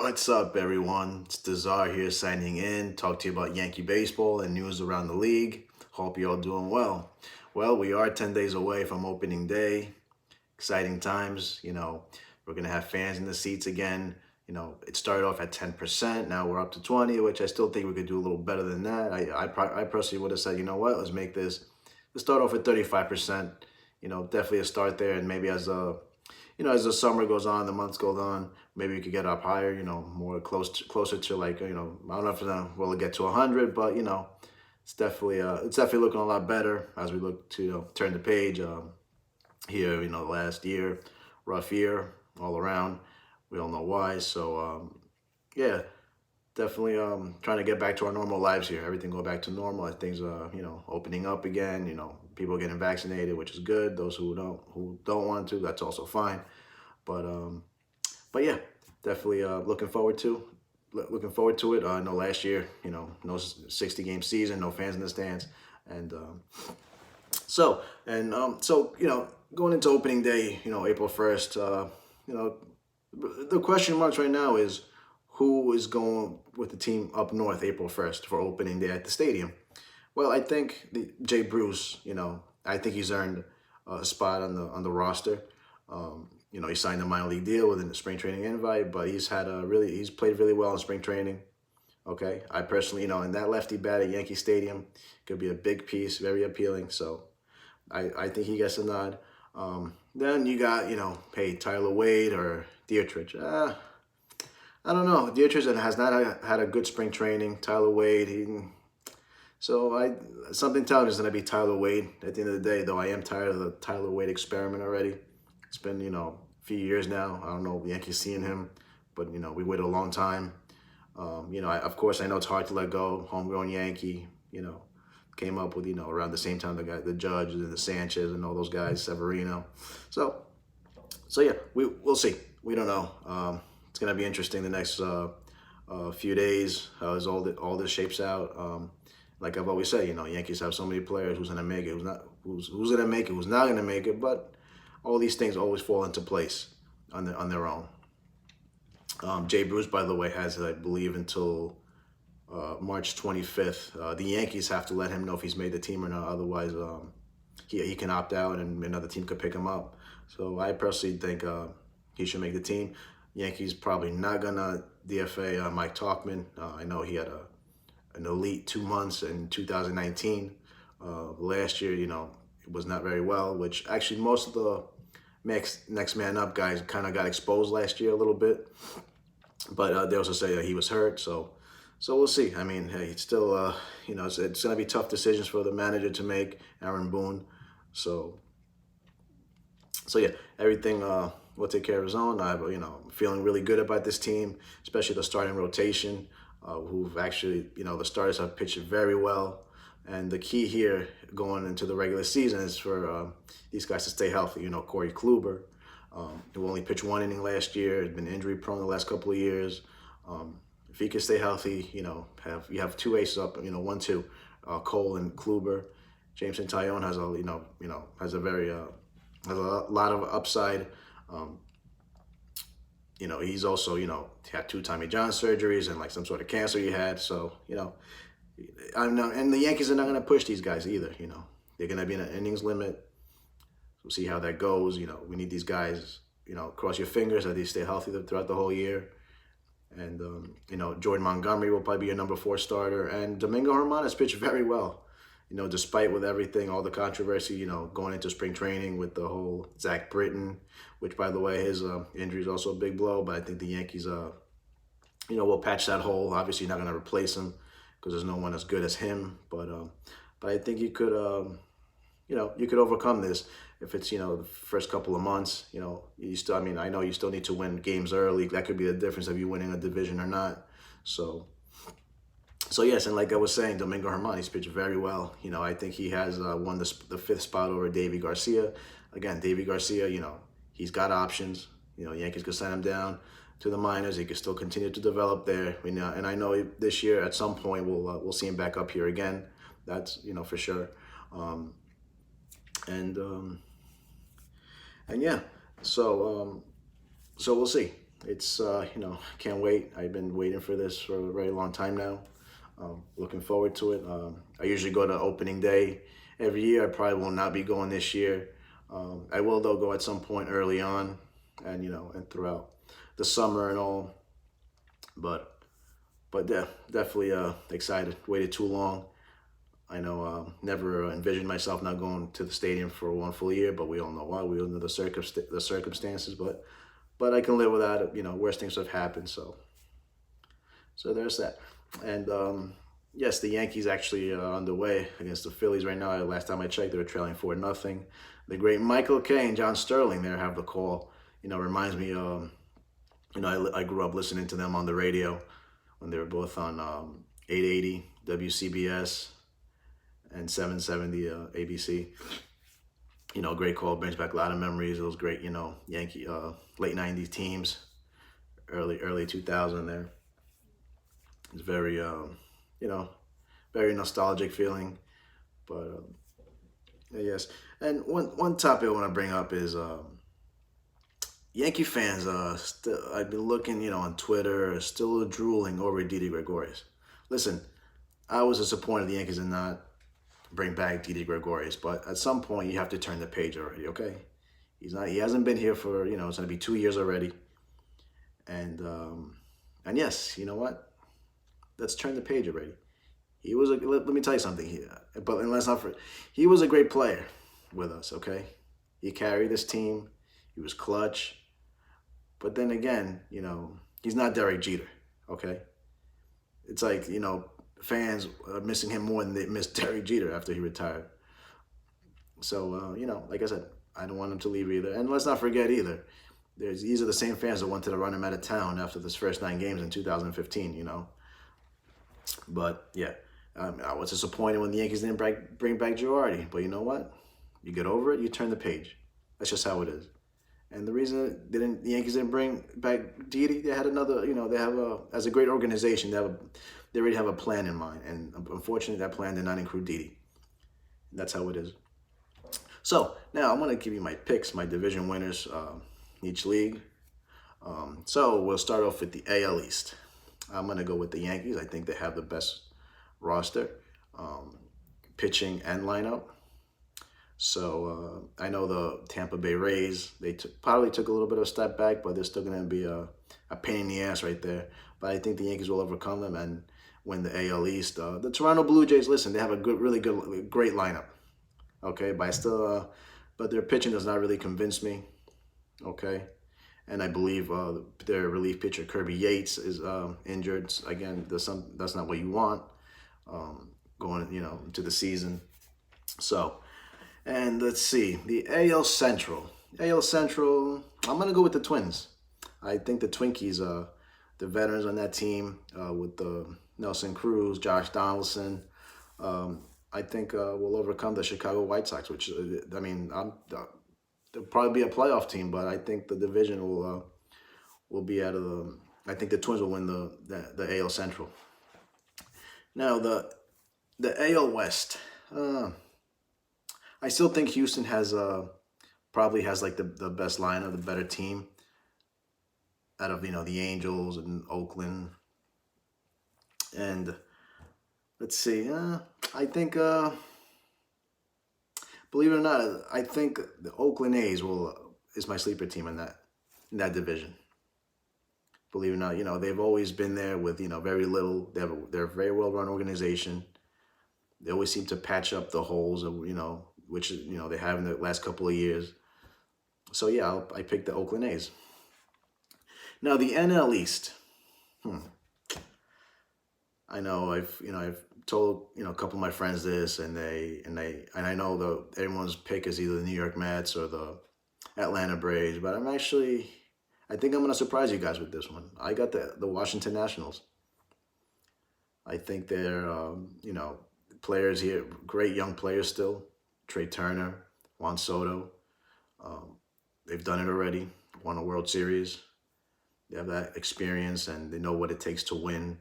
What's up, everyone? It's Desar here signing in. Talk to you about Yankee baseball and news around the league. Hope you're all doing well. Well, we are 10 days away from opening day. Exciting times. We're going to have fans in the seats again. It started off at 10%. Now we're up to 20, which I still think we could do a little better than that. I personally would have said, you know what, let's start off at 35%. Definitely a start there. And maybe as the summer goes on, the months go on, maybe we could get up higher, more closer to like, I don't know if we'll get to 100, but it's definitely looking a lot better as we look to turn the page. Here, last year, rough year all around. We all know why. So yeah, definitely trying to get back to our normal lives here. Everything go back to normal as things opening up again. People getting vaccinated, which is good. Those who don't want to, that's also fine. But yeah, definitely looking forward to it. I know last year, no 60-game season, no fans in the stands, and going into opening day, April 1st, the question marks right now is who is going with the team up north April 1st for opening day at the stadium. Well, I think Jay Bruce, I think he's earned a spot on the roster. He signed a minor league deal within the spring training invite, but he's played really well in spring training. Okay, I personally, and that lefty bat at Yankee Stadium could be a big piece, very appealing. So I think he gets a nod. Then you got, hey, Tyler Wade or Dietrich. I don't know. Dietrich has not had a good spring training. Tyler Wade, something tells me it's going to be Tyler Wade at the end of the day, though I am tired of the Tyler Wade experiment already. It's been, a few years now. I don't know if the Yankees seeing him, but, we waited a long time. Of course, I know it's hard to let go. Homegrown Yankee, came up with, around the same time the Judge and the Sanchez and all those guys, Severino. So yeah, we'll see. We don't know. It's going to be interesting the next few days as all this shapes out. Like I've always said, Yankees have so many players. Who's going to make it? Who's going to make it? Who's not going to make it? But all these things always fall into place on their own. Jay Bruce, by the way, has, I believe, until March 25th. The Yankees have to let him know if he's made the team or not. Otherwise, he can opt out and another team could pick him up. So I personally think he should make the team. Yankees probably not going to DFA Mike Tauchman. I know he had an elite 2 months in 2019. Last year, it was not very well, which actually most of the next man up guys kind of got exposed last year a little bit. But they also say that he was hurt, so we'll see. I mean, hey, it's still, it's going to be tough decisions for the manager to make, Aaron Boone. So yeah, everything will take care of his own. I'm, feeling really good about this team, especially the starting rotation, who've actually, the starters have pitched very well. And the key here going into the regular season is for these guys to stay healthy. Corey Kluber, who only pitched 1 inning last year, had been injury prone the last couple of years. If he can stay healthy, you have 2 aces up, 1-2, Cole and Kluber. Jameson Taillon has has a lot of upside. He's also, had 2 Tommy John surgeries and like some sort of cancer he had. So, and the Yankees are not going to push these guys either. They're going to be in an innings limit. We'll see how that goes. We need these guys, cross your fingers that they stay healthy throughout the whole year. And, Jordan Montgomery will probably be your number 4 starter. And Domingo Germán has pitched very well, despite with everything, all the controversy, going into spring training with the whole Zach Britton, which, by the way, his injury is also a big blow. But I think the Yankees, will patch that hole. Obviously, not going to replace him because there's no one as good as him. But I think you could, you could overcome this if it's, the first couple of months. You still, I know you still need to win games early. That could be the difference of you winning a division or not. So yes, and like I was saying, Domingo Germán, he's pitched very well. I think he has won the 5th spot over Deivi Garcia. Again, Deivi Garcia, he's got options. Yankees could send him down to the minors. He could still continue to develop there. And I know this year at some point we'll see him back up here again. That's for sure. And yeah, so we'll see. It's can't wait. I've been waiting for this for a very long time now. Looking forward to it. I usually go to opening day every year. I probably will not be going this year. I will though go at some point early on, and and throughout the summer and all. But yeah, definitely excited. Waited too long. I know never envisioned myself not going to the stadium for one full year, but we all know why. We all know the circumstances, but I can live without it. Worst things have happened, so there's that. And yes, the Yankees actually are underway against the Phillies right now. Last time I checked, they were trailing 4-0. The great Michael Kay and John Sterling there have the call. Reminds me. I grew up listening to them on the radio when they were both on 880 WCBS and 770 ABC. Great call, brings back a lot of memories. Those great, Yankee late '90s teams, early 2000 there. It's very, very nostalgic feeling. But yes, and one topic I want to bring up is Yankee fans. Still, I've been looking, on Twitter, still drooling over Didi Gregorius. Listen, I was disappointed the Yankees did not bring back Didi Gregorius, but at some point you have to turn the page already. Okay, he hasn't been here for it's going to be 2 years already, and yes, you know what? Let's turn the page already. Let me tell you something here, but let's not forget, he was a great player with us. Okay, he carried this team. He was clutch, but then again, he's not Derek Jeter. Okay, it's like fans are missing him more than they missed Derek Jeter after he retired. So, like I said, I don't want him to leave either. And let's not forget either, these are the same fans that wanted to run him out of town after this first 9 games in 2015, But, yeah, I was disappointed when the Yankees didn't bring back Girardi. But you know what? You get over it, you turn the page. That's just how it is. And the reason the Yankees didn't bring back Didi, they had another, as a great organization, they already have a plan in mind. And unfortunately, that plan did not include Didi. That's how it is. So now I'm going to give you my picks, my division winners, each league. So we'll start off with the AL East. I'm going to go with the Yankees. I think they have the best roster, pitching and lineup. So I know the Tampa Bay Rays, they probably took a little bit of a step back, but they're still going to be a pain in the ass right there. But I think the Yankees will overcome them and win the AL East. The Toronto Blue Jays, listen, they have a great lineup. Okay, but their pitching does not really convince me. Okay, and I believe their relief pitcher Kirby Yates is injured again. That's not what you want going to the season. So. And let's see, the AL Central. AL Central, I'm going to go with the Twins. I think the Twinkies, the veterans on that team with Nelson Cruz, Josh Donaldson, I think will overcome the Chicago White Sox, which, they'll probably be a playoff team, but I think the division will be out of the, I think the Twins will win the AL Central. Now, the AL West. I still think Houston probably has like the best lineup, the better team out of the Angels and Oakland. And let's see, I think believe it or not, I think the Oakland A's is my sleeper team in that division. Believe it or not, they've always been there with very little. They're a very well run organization. They always seem to patch up the holes of which they have in the last couple of years. So yeah, I picked the Oakland A's. Now the NL East. I know I've told a couple of my friends this, and I know everyone's pick is either the New York Mets or the Atlanta Braves, but I think I'm gonna surprise you guys with this one. I got the Washington Nationals. I think they're players here, great young players still. Trey Turner, Juan Soto. They've done it already, won a World Series. They have that experience and they know what it takes to win.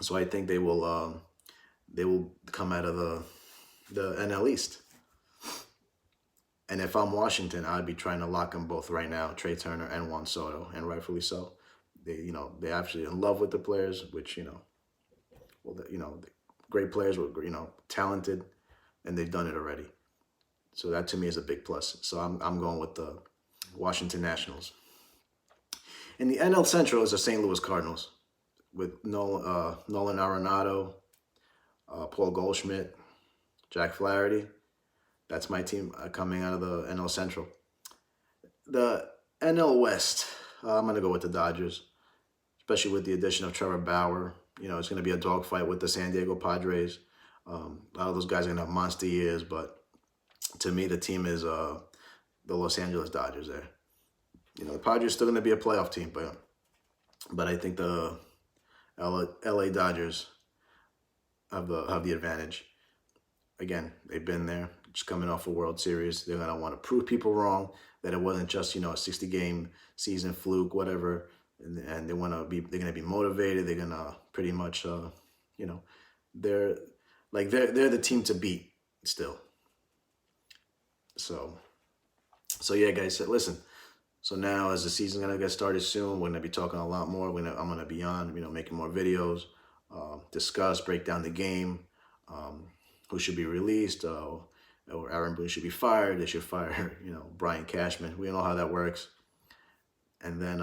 So I think they will come out of the NL East. And if I'm Washington, I'd be trying to lock them both right now, Trey Turner and Juan Soto, and rightfully so. They're actually in love with the players, which, great players were, talented, and they've done it already. So that to me is a big plus. So I'm going with the Washington Nationals. And the NL Central is the St. Louis Cardinals with Nolan Arenado, Paul Goldschmidt, Jack Flaherty. That's my team coming out of the NL Central. The NL West, I'm going to go with the Dodgers, especially with the addition of Trevor Bauer. It's going to be a dogfight with the San Diego Padres. A lot of those guys are going to have monster years, but to me, the team is the Los Angeles Dodgers there. The Padres are still going to be a playoff team, but I think the LA Dodgers have the advantage. Again, they've been there, just coming off a World Series. They're going to want to prove people wrong, that it wasn't just, a 60-game season fluke, whatever. And they're going to be motivated. They're going to pretty much, they're the team to beat still. So yeah, guys, listen. So now, as the season's gonna get started soon, we're gonna be talking a lot more. I'm gonna be on, making more videos, discuss, break down the game, who should be released, or Aaron Boone should be fired. They should fire, Brian Cashman. We know how that works. And then,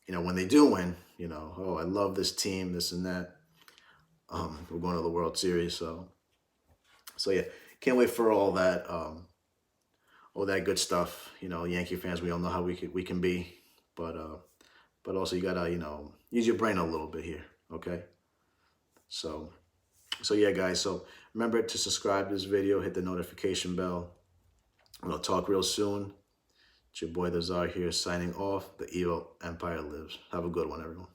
when they do win, I love this team, this and that. We're going to the World Series, so yeah, can't wait for all that. All that good stuff. Yankee fans, we all know how we can be, but also you gotta use your brain a little bit here, okay? So yeah, guys. So remember to subscribe to this video, hit the notification bell. I'm gonna talk real soon. It's your boy the Czar here, signing off. The evil empire lives. Have a good one, everyone.